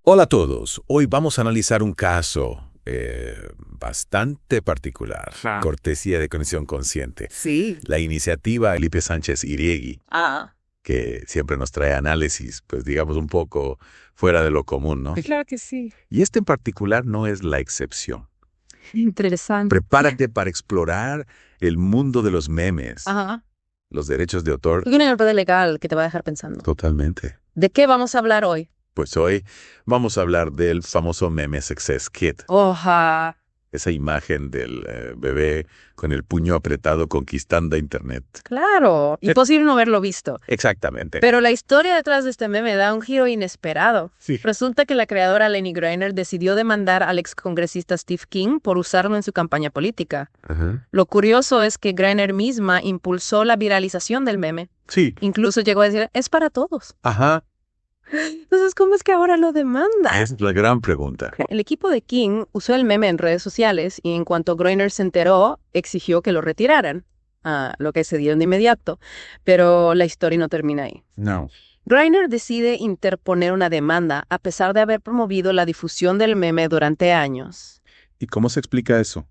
Hola a todos. Hoy vamos a analizar un caso bastante particular, Ah, cortesía de Conexión Consciente. sí. La iniciativa Felipe Sánchez Iriegui, Ah, que siempre nos trae análisis, pues digamos un poco fuera de lo común, ¿no? claro que sí. Y este en particular no es la excepción. Interesante. Prepárate para explorar el mundo de los memes, Ajá. los derechos de autor. Hay una enredo legal que te va a dejar pensando. Totalmente. ¿De qué vamos a hablar hoy? Pues hoy vamos a hablar del famoso meme Success Kit. Oja. Esa imagen del bebé con el puño apretado conquistando Internet. Claro. Imposible no haberlo visto. Exactamente. Pero la historia detrás de este meme da un giro inesperado. Sí. Resulta que la creadora Lenny Greiner decidió demandar al excongresista Steve King por usarlo en su campaña política. Ajá. Lo curioso es que Greiner misma impulsó la viralización del meme. Sí. Incluso llegó a decir, es para todos. Ajá. Entonces, ¿cómo es que ahora lo demanda? Es la gran pregunta. El equipo de King usó el meme en redes sociales y en cuanto Groener se enteró, exigió que lo retiraran, lo que se dieron de inmediato. Pero la historia no termina ahí. No. Greiner decide interponer una demanda a pesar de haber promovido la difusión del meme durante años. ¿Y cómo se explica eso?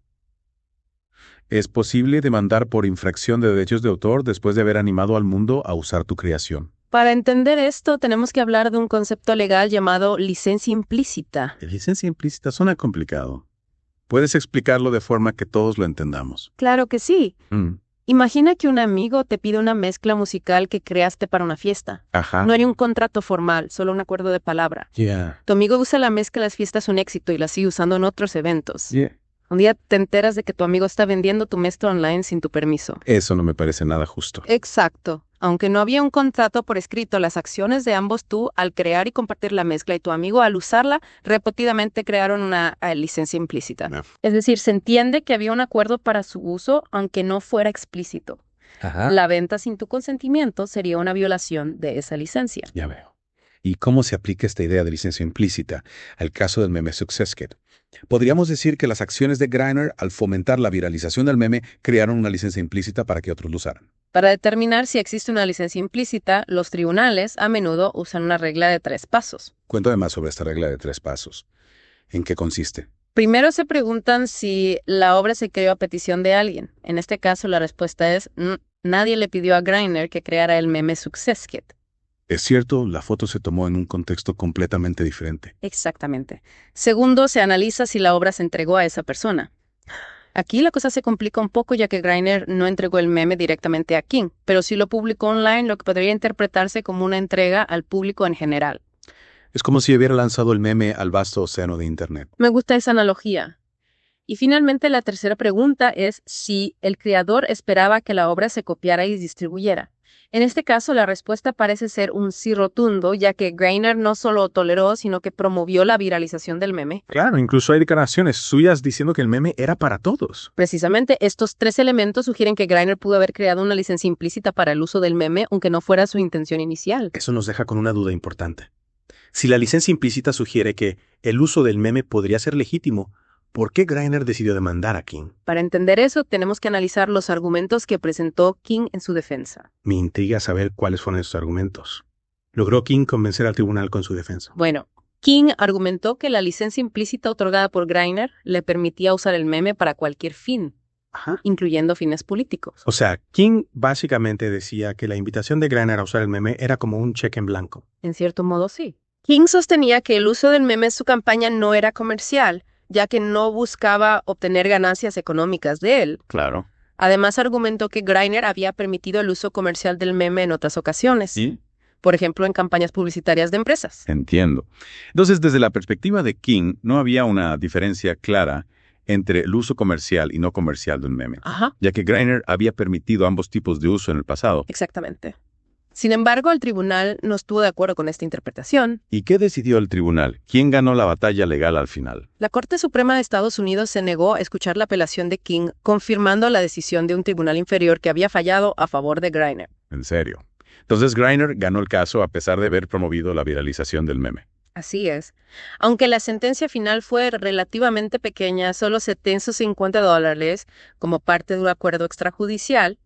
¿Es posible demandar por infracción de derechos de autor después de haber animado al mundo a usar tu creación? Para entender esto, tenemos que hablar de un concepto legal llamado licencia implícita. La licencia implícita suena complicado. ¿Puedes explicarlo de forma que todos lo entendamos? Claro que sí. Imagina que un amigo te pide una mezcla musical que creaste para una fiesta. Ajá. No hay un contrato formal, solo un acuerdo de palabra. Ya. Tu amigo usa la mezcla en las fiestas un éxito y la sigue usando en otros eventos. Yeah. Un día te enteras de que tu amigo está vendiendo tu mezcla online sin tu permiso. Eso no me parece nada justo. Exacto. Aunque no había un contrato por escrito, las acciones de ambos, tú al crear y compartir la mezcla y tu amigo al usarla, repetidamente crearon una licencia implícita. No. Es decir, se entiende que había un acuerdo para su uso, aunque no fuera explícito. Ajá. La venta sin tu consentimiento sería una violación de esa licencia. Ya veo. ¿Y cómo se aplica esta idea de licencia implícita al caso del meme Success Kit? Podríamos decir que las acciones de Greiner, al fomentar la viralización del meme, crearon una licencia implícita para que otros lo usaran. Para determinar si existe una licencia implícita, los tribunales a menudo usan una regla de 3 pasos. Cuéntame más sobre esta regla de 3 pasos. ¿En qué consiste? Primero se preguntan si la obra se creó a petición de alguien. En este caso, la respuesta es nadie le pidió a Greiner que creara el meme Success Kit. Es cierto, la foto se tomó en un contexto completamente diferente. Exactamente. Segundo, se analiza si la obra se entregó a esa persona. Aquí la cosa se complica un poco ya que Greiner no entregó el meme directamente a King, pero sí lo publicó online, lo que podría interpretarse como una entrega al público en general. Es como si hubiera lanzado el meme al vasto océano de Internet. Me gusta esa analogía. Y finalmente la tercera pregunta es si el creador esperaba que la obra se copiara y distribuyera. En este caso, la respuesta parece ser un sí rotundo, ya que Greiner no solo toleró, sino que promovió la viralización del meme. Claro, incluso hay declaraciones suyas diciendo que el meme era para todos. Precisamente, estos 3 elementos sugieren que Greiner pudo haber creado una licencia implícita para el uso del meme, aunque no fuera su intención inicial. Eso nos deja con una duda importante. Si la licencia implícita sugiere que el uso del meme podría ser legítimo, ¿por qué Greiner decidió demandar a King? Para entender eso, tenemos que analizar los argumentos que presentó King en su defensa. Me intriga saber cuáles fueron esos argumentos. ¿Logró King convencer al tribunal con su defensa? Bueno, King argumentó que la licencia implícita otorgada por Greiner le permitía usar el meme para cualquier fin, Ajá. incluyendo fines políticos. O sea, King básicamente decía que la invitación de Greiner a usar el meme era como un cheque en blanco. En cierto modo, sí. King sostenía que el uso del meme en su campaña no era comercial, ya que no buscaba obtener ganancias económicas de él. Claro. Además, argumentó que Greiner había permitido el uso comercial del meme en otras ocasiones. ¿Sí? Por ejemplo, en campañas publicitarias de empresas. Entiendo. Entonces, desde la perspectiva de King, no había una diferencia clara entre el uso comercial y no comercial del meme, Ajá, ya que Greiner había permitido ambos tipos de uso en el pasado. exactamente. Sin embargo, el tribunal no estuvo de acuerdo con esta interpretación. ¿Y qué decidió el tribunal? ¿Quién ganó la batalla legal al final? La Corte Suprema de Estados Unidos se negó a escuchar la apelación de King, confirmando la decisión de un tribunal inferior que había fallado a favor de Greiner. En serio. Entonces Greiner ganó el caso a pesar de haber promovido la viralización del meme. Así es. Aunque la sentencia final fue relativamente pequeña, solo $750, como parte de un acuerdo extrajudicial,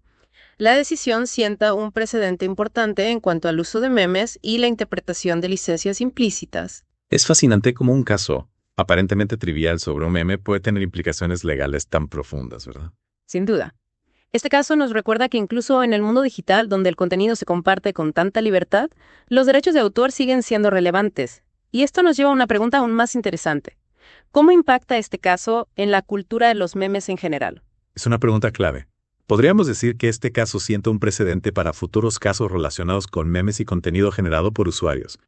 la decisión sienta un precedente importante en cuanto al uso de memes y la interpretación de licencias implícitas. Es fascinante cómo un caso aparentemente trivial sobre un meme puede tener implicaciones legales tan profundas, ¿verdad? Sin duda. Este caso nos recuerda que incluso en el mundo digital, donde el contenido se comparte con tanta libertad, los derechos de autor siguen siendo relevantes. Y esto nos lleva a una pregunta aún más interesante. ¿Cómo impacta este caso en la cultura de los memes en general? Es una pregunta clave. ¿Podríamos decir que este caso sienta un precedente para futuros casos relacionados con memes y contenido generado por usuarios?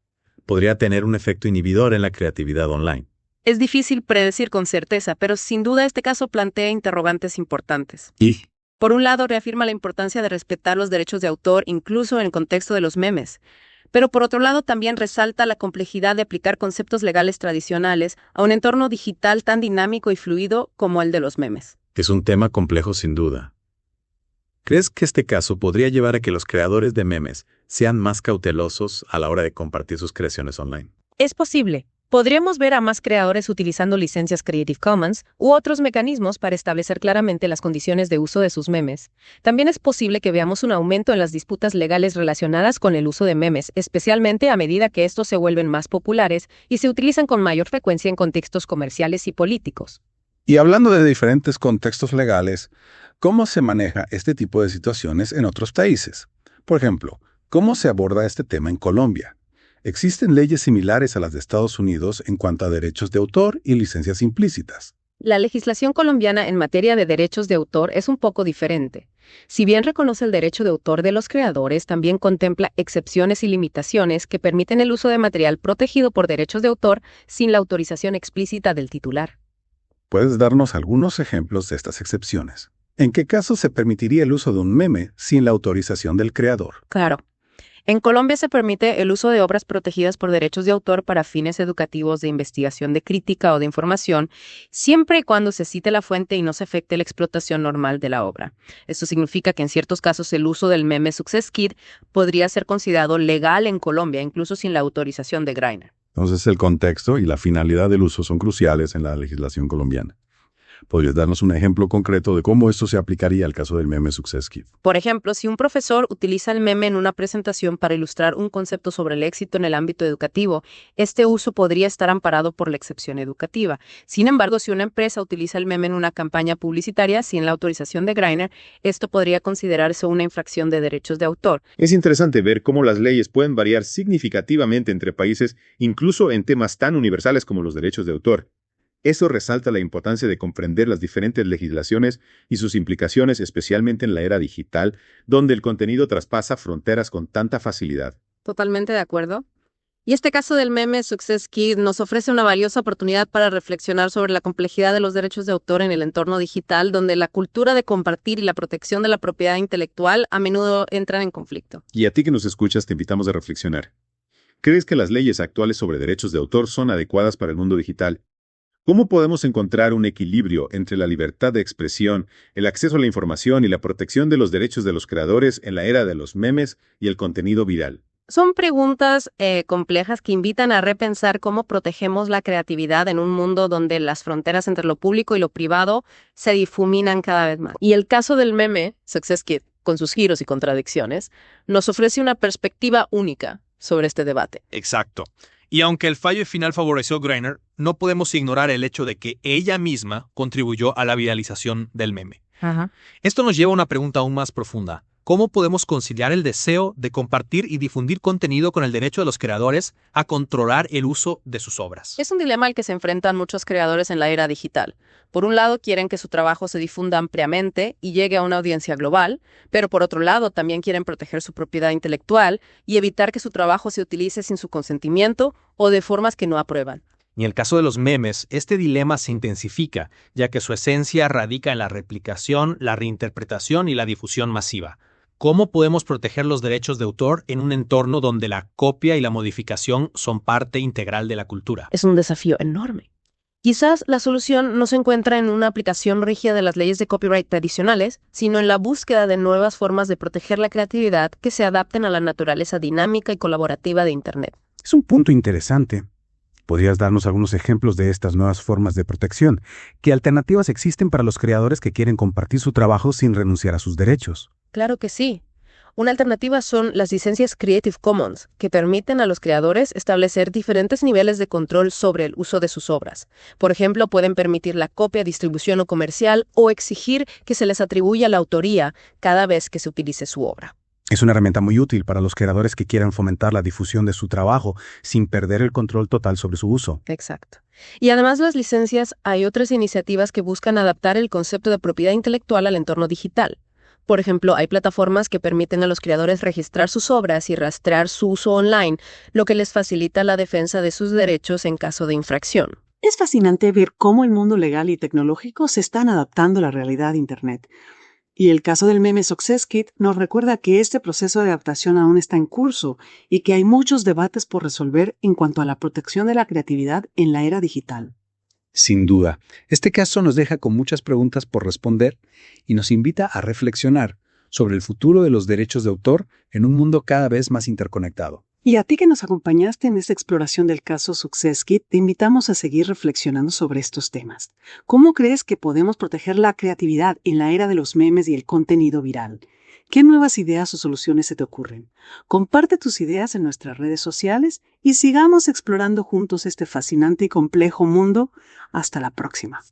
¿Podría tener un efecto inhibidor en la creatividad online? Es difícil predecir con certeza, pero sin duda este caso plantea interrogantes importantes. ¿Y? Por un lado, reafirma la importancia de respetar los derechos de autor incluso en el contexto de los memes. Pero por otro lado, también resalta la complejidad de aplicar conceptos legales tradicionales a un entorno digital tan dinámico y fluido como el de los memes. Es un tema complejo sin duda. ¿Crees que este caso podría llevar a que los creadores de memes sean más cautelosos a la hora de compartir sus creaciones online? Es posible. Podríamos ver a más creadores utilizando licencias Creative Commons u otros mecanismos para establecer claramente las condiciones de uso de sus memes. También es posible que veamos un aumento en las disputas legales relacionadas con el uso de memes, especialmente a medida que estos se vuelven más populares y se utilizan con mayor frecuencia en contextos comerciales y políticos. Y hablando de diferentes contextos legales, ¿cómo se maneja este tipo de situaciones en otros países? Por ejemplo, ¿cómo se aborda este tema en Colombia? ¿Existen leyes similares a las de Estados Unidos en cuanto a derechos de autor y licencias implícitas? La legislación colombiana en materia de derechos de autor es un poco diferente. Si bien reconoce el derecho de autor de los creadores, también contempla excepciones y limitaciones que permiten el uso de material protegido por derechos de autor sin la autorización explícita del titular. ¿Puedes darnos algunos ejemplos de estas excepciones? ¿En qué casos se permitiría el uso de un meme sin la autorización del creador? Claro. En Colombia se permite el uso de obras protegidas por derechos de autor para fines educativos, de investigación, de crítica o de información, siempre y cuando se cite la fuente y no se afecte la explotación normal de la obra. Esto significa que en ciertos casos el uso del meme Success Kid podría ser considerado legal en Colombia, incluso sin la autorización de Grindr. Entonces el contexto y la finalidad del uso son cruciales en la legislación colombiana. ¿Podrías darnos un ejemplo concreto de cómo esto se aplicaría al caso del meme Success Kid? Por ejemplo, si un profesor utiliza el meme en una presentación para ilustrar un concepto sobre el éxito en el ámbito educativo, este uso podría estar amparado por la excepción educativa. Sin embargo, si una empresa utiliza el meme en una campaña publicitaria sin la autorización de Grindr, esto podría considerarse una infracción de derechos de autor. Es interesante ver cómo las leyes pueden variar significativamente entre países, incluso en temas tan universales como los derechos de autor. Eso resalta la importancia de comprender las diferentes legislaciones y sus implicaciones, especialmente en la era digital, donde el contenido traspasa fronteras con tanta facilidad. Totalmente de acuerdo. Y este caso del meme Success Kid nos ofrece una valiosa oportunidad para reflexionar sobre la complejidad de los derechos de autor en el entorno digital, donde la cultura de compartir y la protección de la propiedad intelectual a menudo entran en conflicto. Y a ti que nos escuchas te invitamos a reflexionar. ¿Crees que las leyes actuales sobre derechos de autor son adecuadas para el mundo digital? ¿Cómo podemos encontrar un equilibrio entre la libertad de expresión, el acceso a la información y la protección de los derechos de los creadores en la era de los memes y el contenido viral? Son preguntas complejas que invitan a repensar cómo protegemos la creatividad en un mundo donde las fronteras entre lo público y lo privado se difuminan cada vez más. Y el caso del meme Success Kid, con sus giros y contradicciones, nos ofrece una perspectiva única sobre este debate. Exacto. Y aunque el fallo final favoreció a Grindr, no podemos ignorar el hecho de que ella misma contribuyó a la viralización del meme. Esto nos lleva a una pregunta aún más profunda. ¿Cómo podemos conciliar el deseo de compartir y difundir contenido con el derecho de los creadores a controlar el uso de sus obras? Es un dilema al que se enfrentan muchos creadores en la era digital. Por un lado, quieren que su trabajo se difunda ampliamente y llegue a una audiencia global, pero por otro lado, también quieren proteger su propiedad intelectual y evitar que su trabajo se utilice sin su consentimiento o de formas que no aprueban. Y en el caso de los memes, este dilema se intensifica, ya que su esencia radica en la replicación, la reinterpretación y la difusión masiva. ¿Cómo podemos proteger los derechos de autor en un entorno donde la copia y la modificación son parte integral de la cultura? Es un desafío enorme. Quizás la solución no se encuentra en una aplicación rígida de las leyes de copyright tradicionales, sino en la búsqueda de nuevas formas de proteger la creatividad que se adapten a la naturaleza dinámica y colaborativa de Internet. Es un punto interesante. ¿Podrías darnos algunos ejemplos de estas nuevas formas de protección? ¿Qué alternativas existen para los creadores que quieren compartir su trabajo sin renunciar a sus derechos? Claro que sí. Una alternativa son las licencias Creative Commons, que permiten a los creadores establecer diferentes niveles de control sobre el uso de sus obras. Por ejemplo, pueden permitir la copia, distribución o comercial o exigir que se les atribuya la autoría cada vez que se utilice su obra. Es una herramienta muy útil para los creadores que quieran fomentar la difusión de su trabajo sin perder el control total sobre su uso. Exacto. Y además de las licencias, hay otras iniciativas que buscan adaptar el concepto de propiedad intelectual al entorno digital. Por ejemplo, hay plataformas que permiten a los creadores registrar sus obras y rastrear su uso online, lo que les facilita la defensa de sus derechos en caso de infracción. Es fascinante ver cómo el mundo legal y tecnológico se están adaptando a la realidad de Internet. Y el caso del meme Success Kit nos recuerda que este proceso de adaptación aún está en curso y que hay muchos debates por resolver en cuanto a la protección de la creatividad en la era digital. Sin duda, este caso nos deja con muchas preguntas por responder y nos invita a reflexionar sobre el futuro de los derechos de autor en un mundo cada vez más interconectado. Y a ti que nos acompañaste en esta exploración del caso Success Kit, te invitamos a seguir reflexionando sobre estos temas. ¿Cómo crees que podemos proteger la creatividad en la era de los memes y el contenido viral? ¿Qué nuevas ideas o soluciones se te ocurren? Comparte tus ideas en nuestras redes sociales y sigamos explorando juntos este fascinante y complejo mundo. Hasta la próxima.